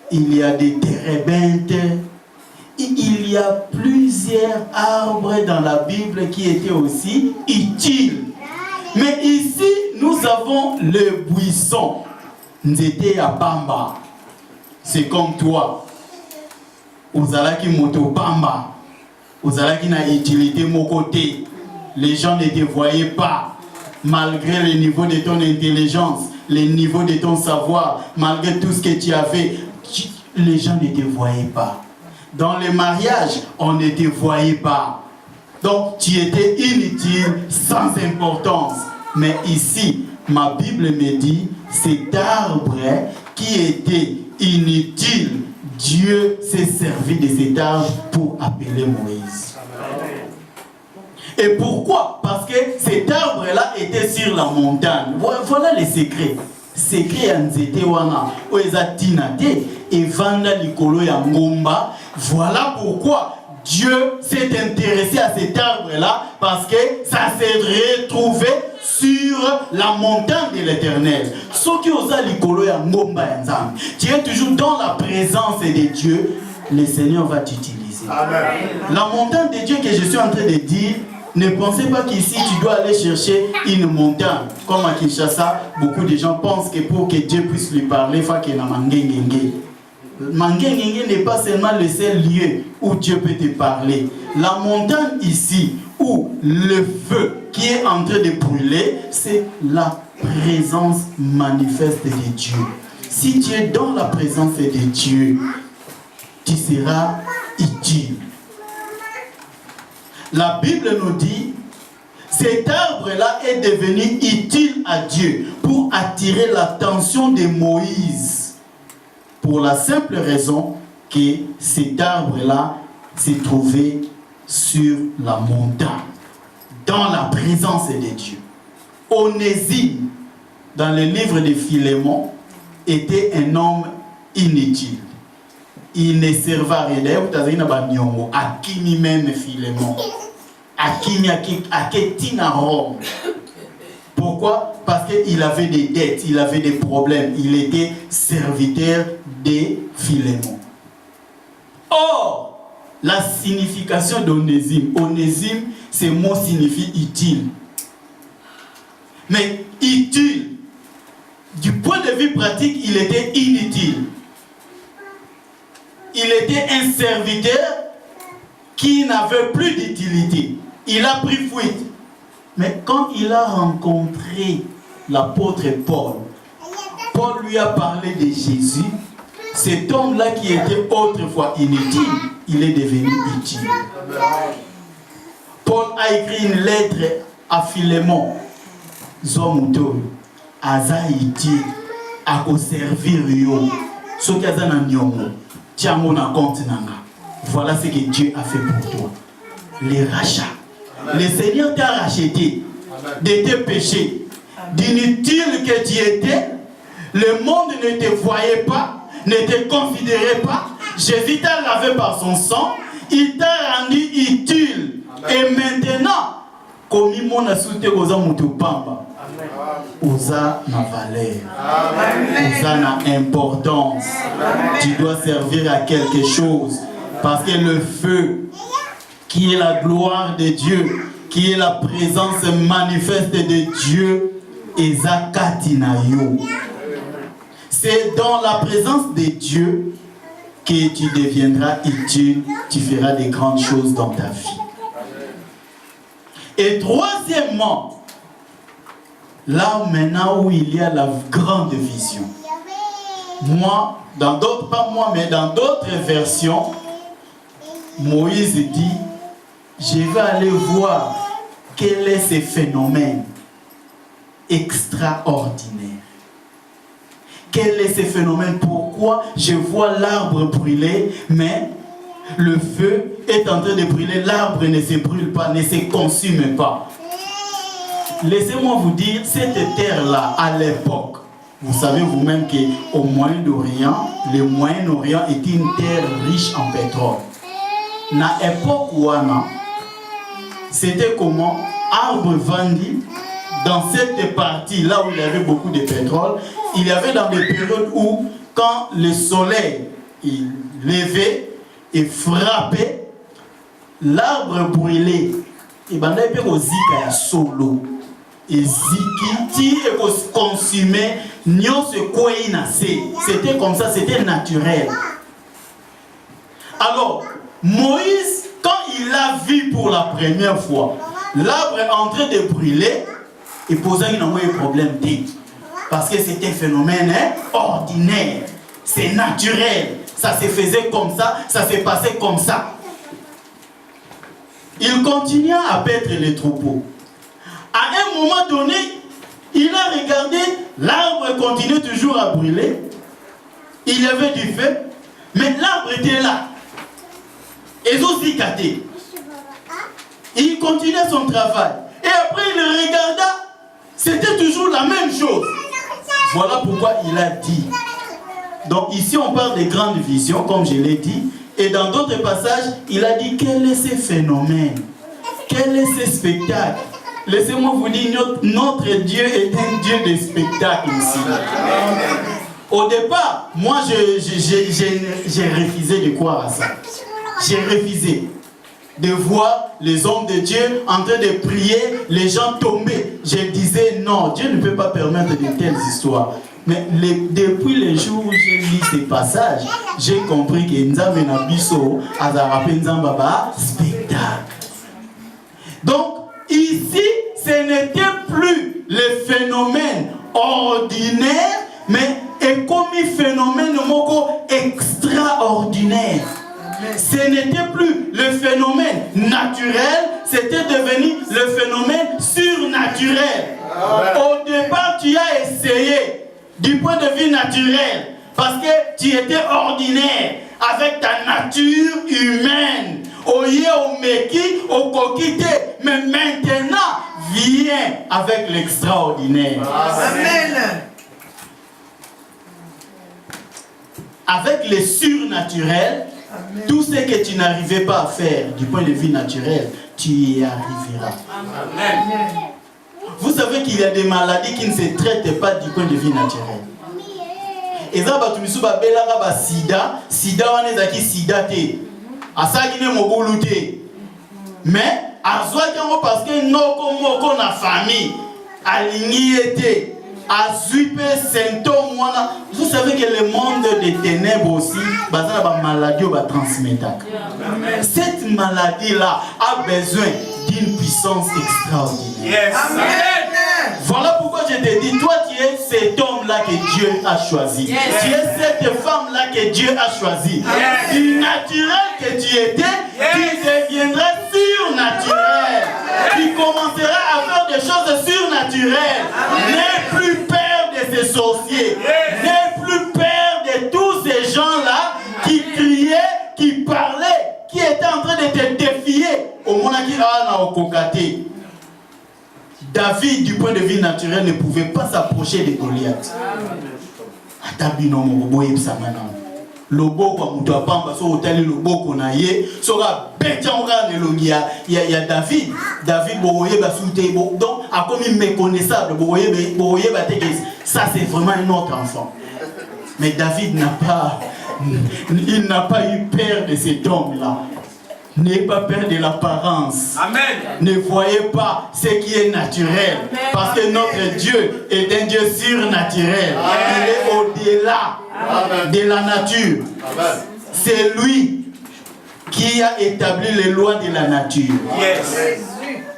Il y a des térébinthes. Il y a plusieurs arbres dans la Bible qui étaient aussi utiles. Mais ici, nous avons le buisson. Nous étions à Bamba. C'est comme toi. Ozalaki moto Bamba. Ozalaki na utilité mon côté. Les gens ne te voyaient pas. Malgré le niveau de ton intelligence, le niveau de ton savoir, malgré tout ce que tu avais, les gens ne te voyaient pas. Dans les mariages, on ne te voyait pas. Donc, tu étais inutile, sans importance. Mais ici, ma Bible me dit, cet arbre qui était inutile, Dieu s'est servi de cet arbre pour appeler Moïse. Et pourquoi? Parce que cet arbre-là était sur la montagne. Voilà les secrets. Secret Anzete wana oeza tinate et vanda likolo ya ngomba. Voilà pourquoi Dieu s'est intéressé à cet arbre-là, parce que ça s'est retrouvé sur la montagne de l'Éternel. Ce qui osa likolo ya ngomba ya Nzambe. Tu es toujours dans la présence de Dieu, le Seigneur va t'utiliser. Amen. La montagne de Dieu que je suis en train de dire, ne pensez pas qu'ici tu dois aller chercher une montagne. Comme à Kinshasa, beaucoup de gens pensent que pour que Dieu puisse lui parler, il faut qu'il y ait un mangengenge. Mangengenge n'est pas seulement le seul lieu où Dieu peut te parler. La montagne ici, où le feu qui est en train de brûler, c'est la présence manifeste de Dieu. Si tu es dans la présence de Dieu, tu seras utile. La Bible nous dit, cet arbre-là est devenu utile à Dieu pour attirer l'attention de Moïse. Pour la simple raison que cet arbre-là s'est trouvé sur la montagne, dans la présence de Dieu. Onésime, dans le livre de Philémon, était un homme inutile. Il ne servait à rien. D'ailleurs, vous avez dit à qui même Philémon, à qui Rome. Pourquoi? Parce qu'il avait des dettes, il avait des problèmes. Il était serviteur de Philémon. Or, la signification d'Onésime, Onésime, ce mot signifie utile. Mais utile, du point de vue pratique, il était inutile. Il était un serviteur qui n'avait plus d'utilité. Il a pris fuite. Mais quand il a rencontré l'apôtre Paul, Paul lui a parlé de Jésus. Cet homme-là qui était autrefois inutile, il est devenu utile. Paul a écrit une lettre à Philémon. Zomuto, aza utile, à servir yo. Ce qu'il y a dans le monde, tiens mon compte nanga. Voilà ce que Dieu a fait pour toi. Les rachats. Le Seigneur t'a racheté de tes péchés. D'inutile que tu étais, le monde ne te voyait pas, ne te considérait pas. Jésus t'a lavé par son sang, il t'a rendu utile. Et maintenant, comme il m'a soutenu aux hommes de Pamba, Osa na valeur, Osa na importance. Tu dois servir à quelque chose. Parce que le feu, qui est la gloire de Dieu, qui est la présence manifeste de Dieu, c'est dans la présence de Dieu que tu deviendras utile, tu feras des grandes choses dans ta vie. Et troisièmement, là maintenant où il y a la grande vision. Moi, dans d'autres, pas moi, mais dans d'autres versions, Moïse dit, je vais aller voir quel est ce phénomène extraordinaire. Quel est ce phénomène? Pourquoi je vois l'arbre brûler, mais le feu est en train de brûler, l'arbre ne se brûle pas, ne se consume pas. Laissez-moi vous dire, cette terre-là, à l'époque, vous savez vous-même qu'au Moyen-Orient, le Moyen-Orient est une terre riche en pétrole. Na époque wana, c'était comment? Arbre vendu dans cette partie là où il y avait beaucoup de pétrole, il y avait dans des périodes où quand le soleil il levait et frappait, l'arbre brûlait. Et ben là il peut zika solo et ziki et consumer nyo se quoi inacé. C'était comme ça, c'était naturel. Alors Moïse, quand il a vu pour la première fois l'arbre en train de brûler, il posait un problème. Parce que c'était un phénomène ordinaire, c'est naturel, ça se faisait comme ça se passait comme ça. Il continua à paître les troupeaux. À un moment donné, il a regardé, l'arbre continuait toujours à brûler, il y avait du feu, mais l'arbre était là. Et aussi caté. Il continuait son travail. Et après il le regarda, c'était toujours la même chose. Voilà pourquoi il a dit. Donc ici on parle de grandes visions, comme je l'ai dit. Et dans d'autres passages, il a dit quel est ce phénomène? Quel est ce spectacle? Laissez-moi vous dire, notre Dieu est un Dieu de spectacle ici. Au départ, moi j'ai refusé de croire à ça. J'ai refusé de voir les hommes de Dieu en train de prier, les gens tomber. Je disais non, Dieu ne peut pas permettre de telles histoires. Mais depuis le jour où j'ai lu ces passages, j'ai compris que Nzambe na biso azarape Nzamba ba spectacle. Donc, ici, ce n'était plus le phénomène ordinaire, mais est comme un phénomène extraordinaire. Ce n'était plus le phénomène naturel, c'était devenu le phénomène surnaturel. Au départ, tu as essayé du point de vue naturel, parce que tu étais ordinaire, avec ta nature humaine. Oye, au meki, au kokite, mais maintenant, viens avec l'extraordinaire. Amen. Avec le surnaturel, amen, tout ce que tu n'arrivais pas à faire du point de vue naturel, tu y arriveras. Amen. Vous savez qu'il y a des maladies qui ne se traitent pas du point de vue naturel. Et ça, tu as ba sida, sida wana ezaki sida te. Asaki ne mobulu te. Mais azwaki yango parce que noko moko na famille alingi ete. Symptômes. Vous savez que le monde des ténèbres aussi, la maladie va transmettre. Cette maladie-là a besoin d'une puissance extraordinaire. Yes. Amen. Voilà pourquoi je te dis, toi tu es cet homme-là que Dieu a choisi. Yes. Tu es cette femme-là que Dieu a choisi. Yes. Du naturel que tu étais, yes, tu deviendras surnaturel. Tu commenceras à faire des choses surnaturelles. N'aie plus peur de ces sorciers. Yes. N'aie plus peur de tous ces gens-là qui criaient, qui parlaient, qui étaient en train de te défier. Au moment où David, du point de vue naturel, ne pouvait pas s'approcher de Goliath. Lobo kwa mtu apamba so otali lobo kona ye soka betia ngana ya David boye basute donc a comme méconnaissable boye bateke ça c'est vraiment un autre enfant. Mais David n'a pas eu peur de cet homme-là. N'ayez pas peur de l'apparence. Amen. Ne voyez pas ce qui est naturel. Amen. Parce que notre Dieu est un Dieu surnaturel. Amen. Il est au-delà de la nature. Amen. C'est lui qui a établi les lois de la nature. Yes.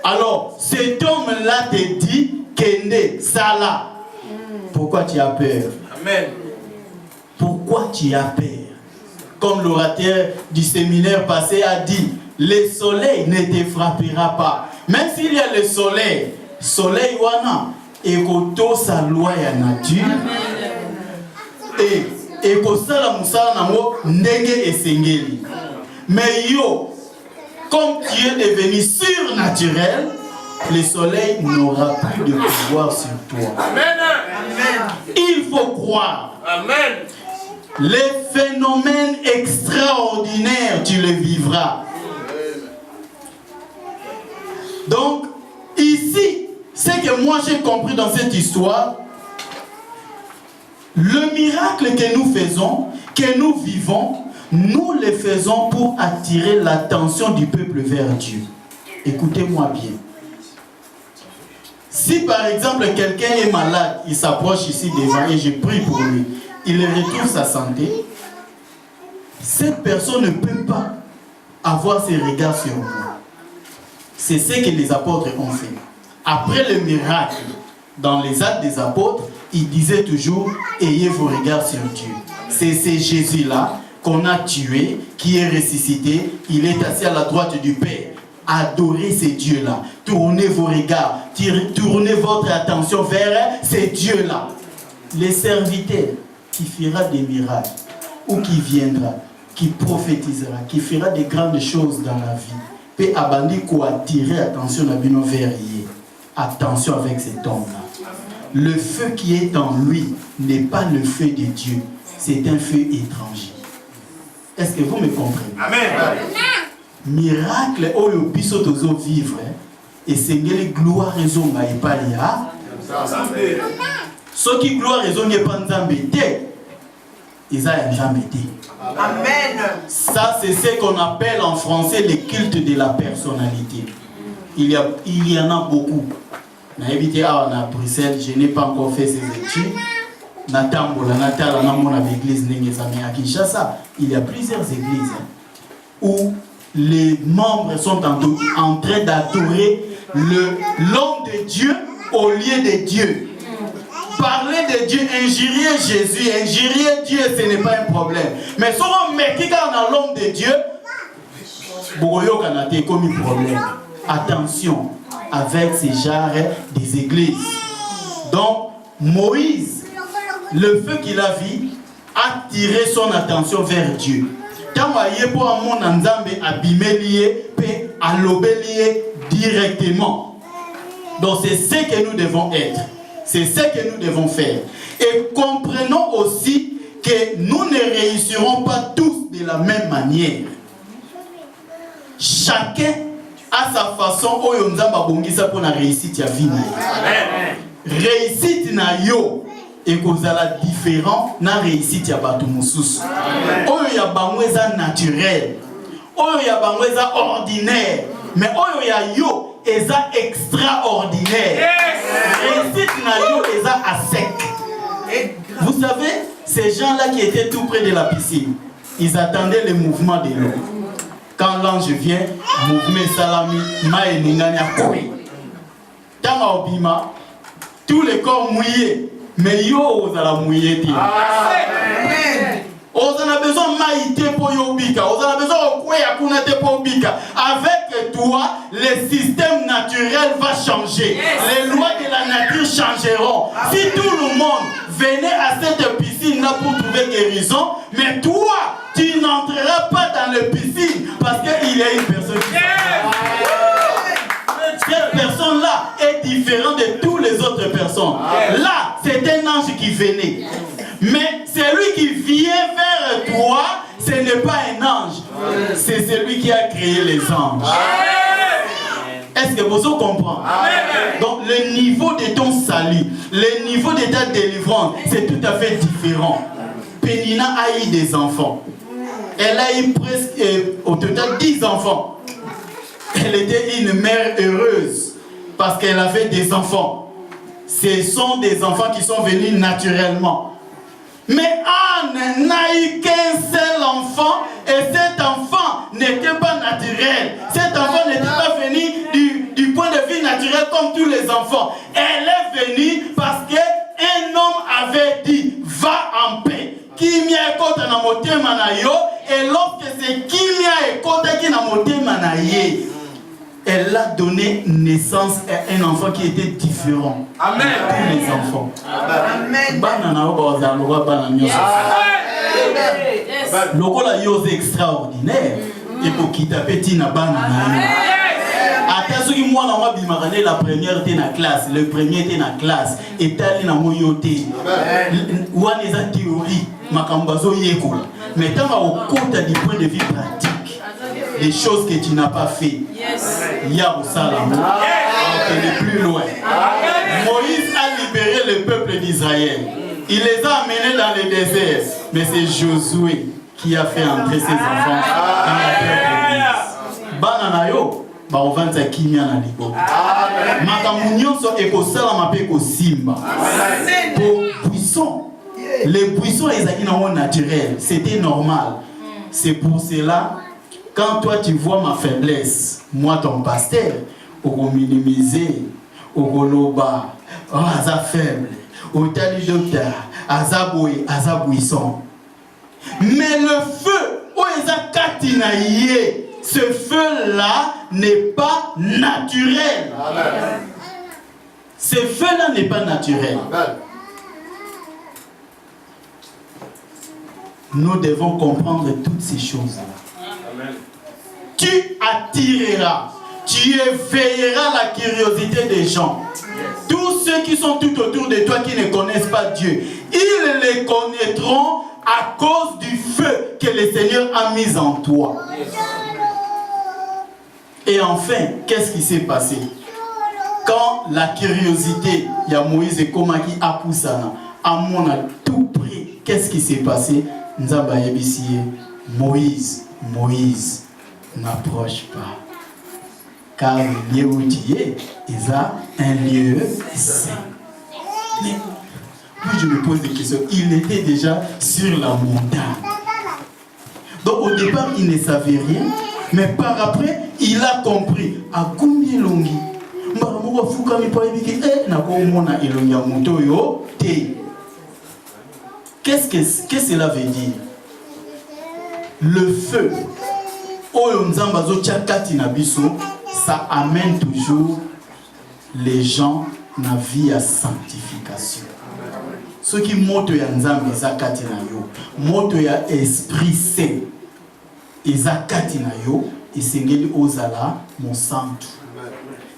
Alors, cet homme-là te dit, Kende, Salah. Pourquoi tu as peur? Amen. Pourquoi tu as peur? Comme l'orateur du séminaire passé a dit, le soleil ne te frappera pas. Même s'il y a le soleil wana, ekoto sa loi ya nature, et ekosala musala nango ndenge esengeli. Mais yo, comme tu es devenu surnaturel, le soleil n'aura plus de pouvoir sur toi. Amen. Il faut croire. Amen. Les phénomènes extraordinaires, tu les vivras. Donc, ici, ce que moi j'ai compris dans cette histoire, le miracle que nous faisons, que nous vivons, nous le faisons pour attirer l'attention du peuple vers Dieu. Écoutez-moi bien. Si par exemple quelqu'un est malade, il s'approche ici devant et je prie pour lui, il retrouve sa santé, cette personne ne peut pas avoir ses regards sur moi. C'est ce que les apôtres ont fait. Après le miracle, dans les actes des apôtres, ils disaient toujours, ayez vos regards sur Dieu. C'est Jésus-là qu'on a tué, qui est ressuscité, il est assis à la droite du Père. Adorez ces dieux-là. Tournez vos regards, tournez votre attention vers ces dieux-là. Les serviteurs qui fera des miracles, ou qui viendra, qui prophétisera, qui fera des grandes choses dans la vie, peut abandonner quoi attirer attention à Bino Verrier. Attention avec cet homme-là. Le feu qui est en lui n'est pas le feu de Dieu, c'est un feu étranger. Est-ce que vous me comprenez? Amen. Miracle oyo biso tozo vivre et sengeli gloire ezonga epali ya soki gloire ezonga epa nzambe te eza ya nzambe te. Amen. Ça c'est ce qu'on appelle en français le culte de la personnalité. Il y en a beaucoup. Na évité à Bruxelles, je n'ai pas encore fait ces études. Natambola natala na mona église ndenge za à Kinshasa, il y a plusieurs églises où les membres sont en train d'adorer l'homme de Dieu au lieu de Dieu. Parler de Dieu, injurier Jésus, injurier Dieu, ce n'est pas un problème. Mais si on met quelqu'un dans l'homme de Dieu, c'est comme un problème. Attention avec ces genres des églises. Donc, Moïse, le feu qu'il a vu, a tiré son attention vers Dieu. Quand il y a un monde en Zambé, abîmé lié, à l'obélier directement. Donc, c'est ce que nous devons être. C'est ce que nous devons faire. Et comprenons aussi que nous ne réussirons pas tous de la même manière. Chacun a sa façon où on a bongisa pour la réussite ya vie. Réussite na yo et kozala différent na réussite ya batu mususu. Oyo ya bangweza naturel. Oyo ya bangweza ordinaire. Mais oyo ya yo eza extraordinaire. Réussite na yo eza à sec. Vous savez, ces gens-là qui étaient tout près de la piscine, ils attendaient le mouvement de l'eau. Quand l'ange vient, mouvement salami, ma et ningania koi. Tama obima, tous les corps mouillés, mais yo ozala mouillé. On a besoin de maïté pour yobika, on a besoin de quoi yakunate pour bika. Avec toi, le système naturel va changer. Les lois de la nature changeront. Si tout le monde venait à cette piscine-là pour trouver guérison, mais toi, tu n'entreras pas dans la piscine parce qu'il y a une personne qui cette personne-là est différente de toutes les autres personnes. Là, c'est un ange qui venait. Mais celui qui vient vers toi, ce n'est pas un ange. C'est celui qui a créé les anges. Est-ce que vous comprenez? Donc le niveau de ton salut, le niveau de ta délivrance, c'est tout à fait différent. Pénina a eu des enfants. Elle a eu presque au total 10 enfants. Elle était une mère heureuse parce qu'elle avait des enfants. Ce sont des enfants qui sont venus naturellement. Mais Anne n'a eu qu'un seul enfant et cet enfant n'était pas naturel. Cet enfant n'était pas venu du point de vue naturel comme tous les enfants. Elle est venue parce qu'un homme avait dit va en paix. Kimia ekota na motema na yo et lorsque c'est Kimia ekota ki na motema na ye, elle a donné naissance à un enfant qui était différent. Amen. Tous les enfants. Amen. Lokola yo c'est extraordinaire. Et pour qui tapeti na banana. Attention moi na moi bimarane la première était na classe, le premier était na classe, et tali na moyoté. Ouane eza théorie, makambazo yekola. Mais tant au compte du point de vue pratique. Les choses que tu n'as pas fait. Il y a au salam. On est plus loin. Moïse a libéré le peuple d'Israël. Il les a amenés dans le désert. Mais c'est Josué qui a fait entrer ses enfants dans la terre promise. Bananayo, on va dire qu'il y a un libo. Makamunyon so eko salama pe ko simba. Pour buisson. Les buissons ils ont naturel. C'était normal. C'est pour cela. Quand toi tu vois ma faiblesse, moi ton pasteur, au minimiser, au loba, oh aza faible, au tali docteur, aza boy, aza buisson. Mais le feu, oh eza katinaye, ce feu-là n'est pas naturel. Amen. Ce feu-là n'est pas naturel. Amen. Nous devons comprendre toutes ces choses-là. Tu attireras, tu éveilleras la curiosité des gens. Tous ceux qui sont tout autour de toi qui ne connaissent pas Dieu, ils les connaîtront à cause du feu que le Seigneur a mis en toi. Et enfin, qu'est-ce qui s'est passé? Quand la curiosité, il y a Moïse et Komaki a poussé à mon tout près, qu'est-ce qui s'est passé? Moïse, n'approche pas. Car le lieu où tu es, il a un lieu saint. Mais puis je me pose des questions. Il était déjà sur la montagne. Donc au départ, il ne savait rien. Mais par après, il a compris. A combien longi? Qu'est-ce que cela veut dire? Le feu, ça amène toujours les gens à la vie à sanctification. Ce qui monte ya nzambe zakati na yo, moto ya esprit saint, ezakati na yo, esengeli ozala mosantu.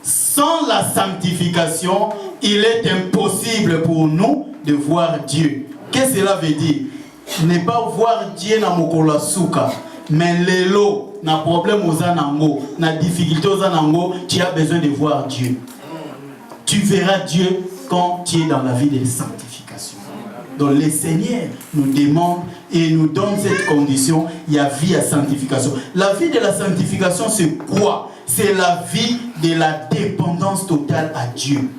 Sans la sanctification, il est impossible pour nous de voir Dieu. Qu'est-ce que cela veut dire? Ne pas voir Dieu na mokola suka, mais lelo na problème ozanango, na difficulté ozanango, tu as besoin de voir Dieu. Tu verras Dieu quand tu es dans la vie de sanctification. Donc le Seigneur nous demande et nous donne cette condition, il y a vie à sanctification. La vie de la sanctification, c'est quoi? C'est la vie de la dépendance totale à Dieu.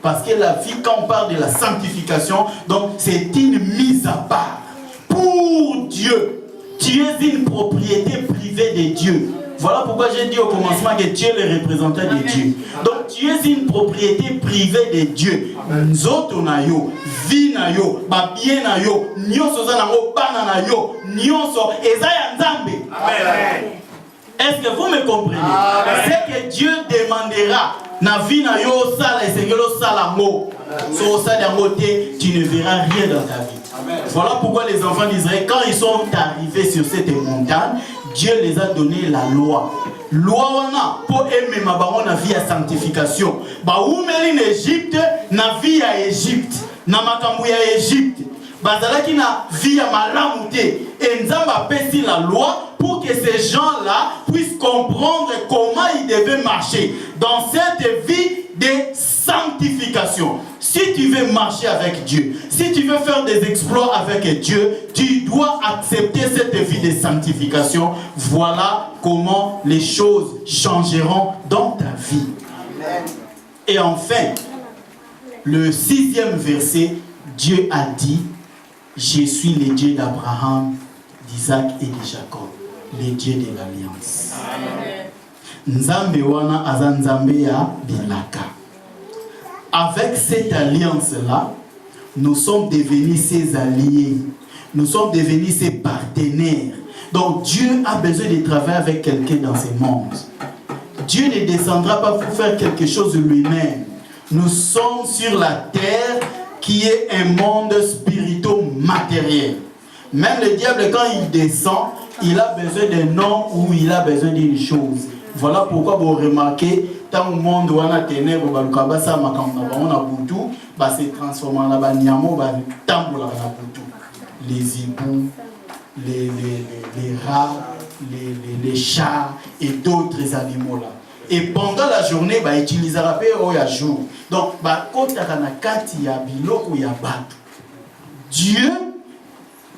Parce que la vie, quand on parle de la sanctification, donc c'est une mise à part. Pour Dieu, tu es une propriété privée de Dieu. Voilà pourquoi j'ai dit au commencement que Dieu est le représentant de Dieu. Donc tu es une propriété privée de Dieu. Nzoto na yo, vie na yo, ba bien na yo, nyonso za na yo, bana na yo, nyonso eza ya Nzambe. Amen. Est-ce que vous me comprenez? C'est que Dieu demandera na vie na yo sala esengelo sala mo. So ça d'un côté, tu ne verras rien dans ta vie. Amen. Voilà pourquoi les enfants d'Israël, quand ils sont arrivés sur cette montagne, Dieu les a donné la loi. Loi wana pour aimer ma baron na vie à sanctification. Ba oumeli en Égypte na vie à Égypte, na makambu ya Égypte. Bazalaki na vie à malamute. Et Nzamba pesi la loi pour que ces gens-là puissent comprendre comment ils devaient marcher dans cette vie de sanctification. Si tu veux marcher avec Dieu, si tu veux faire des exploits avec Dieu, tu dois accepter cette vie de sanctification. Voilà comment les choses changeront dans ta vie. Amen. Et enfin, le 6e verset, Dieu a dit, je suis le Dieu d'Abraham, d'Isaac et de Jacob, le Dieu de l'Alliance. Nzambe wana aza nzambe ya bilaka. Avec cette alliance-là, nous sommes devenus ses alliés. Nous sommes devenus ses partenaires. Donc Dieu a besoin de travailler avec quelqu'un dans ce monde. Dieu ne descendra pas pour faire quelque chose lui-même. Nous sommes sur la terre qui est un monde spirituel-matériel. Même le diable, quand il descend, il a besoin d'un homme ou il a besoin d'une chose. Voilà pourquoi vous remarquez, tant le monde où on a ténèbres, se transforme en les hiboux, les rats, les chats et d'autres animaux là. Et pendant la journée, il utilisera le jour. Donc, Dieu,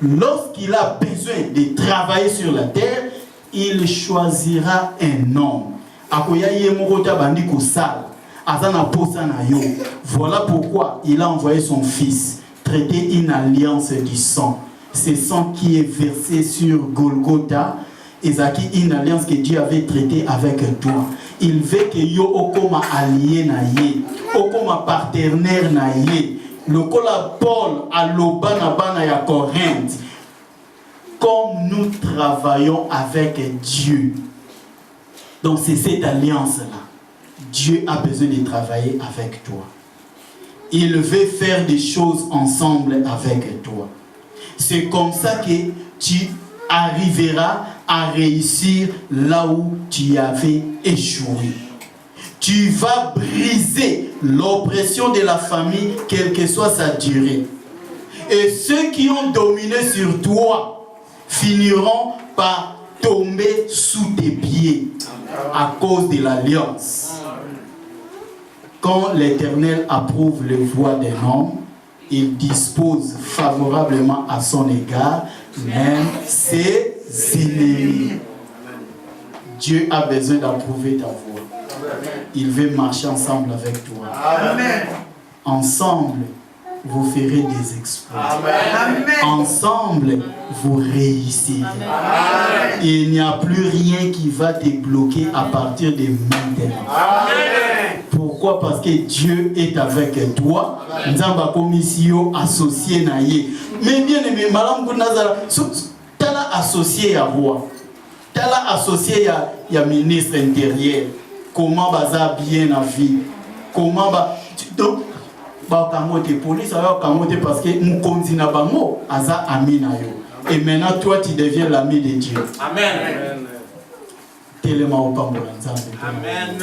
lorsqu'il a besoin de travailler sur la terre, il choisira un homme. Voilà pourquoi il a envoyé son fils traiter une alliance du sang. Ce sang qui est versé sur Golgotha, et c'est une alliance que Dieu avait traitée avec toi. Il veut que yo okoma allié na ye, okoma partenaire na ye. Le cola Paul à l'Obana Bana ya Corinthe. Comme nous travaillons avec Dieu. Donc c'est cette alliance-là. Dieu a besoin de travailler avec toi. Il veut faire des choses ensemble avec toi. C'est comme ça que tu arriveras à réussir là où tu avais échoué. Tu vas briser l'oppression de la famille, quelle que soit sa durée. Et ceux qui ont dominé sur toi finiront par tomber sous tes pieds à cause de l'alliance. Quand l'Éternel approuve les voies d'un homme, il dispose favorablement à son égard, même ses ennemis. Dieu a besoin d'approuver ta voie. Il veut marcher ensemble avec toi. Amen. Ensemble, vous ferez des exploits. Amen. Ensemble, vous réussirez. Et il n'y a plus rien qui va te bloquer à partir de maintenant. Pourquoi? Parce que Dieu est avec toi. Nzamba commission associé na ye. Mais bien aimé, Madame Gounazara, t'as associé à roi. T'as associé à ministre intérieur. Comment baza bien la vie? Comment ba donc ba kamote police alors kamote parce que mon continent bango aza ami na yo. Et maintenant toi tu deviens l'ami de Dieu. Amen. Tellement au pambola nzambe. Amen.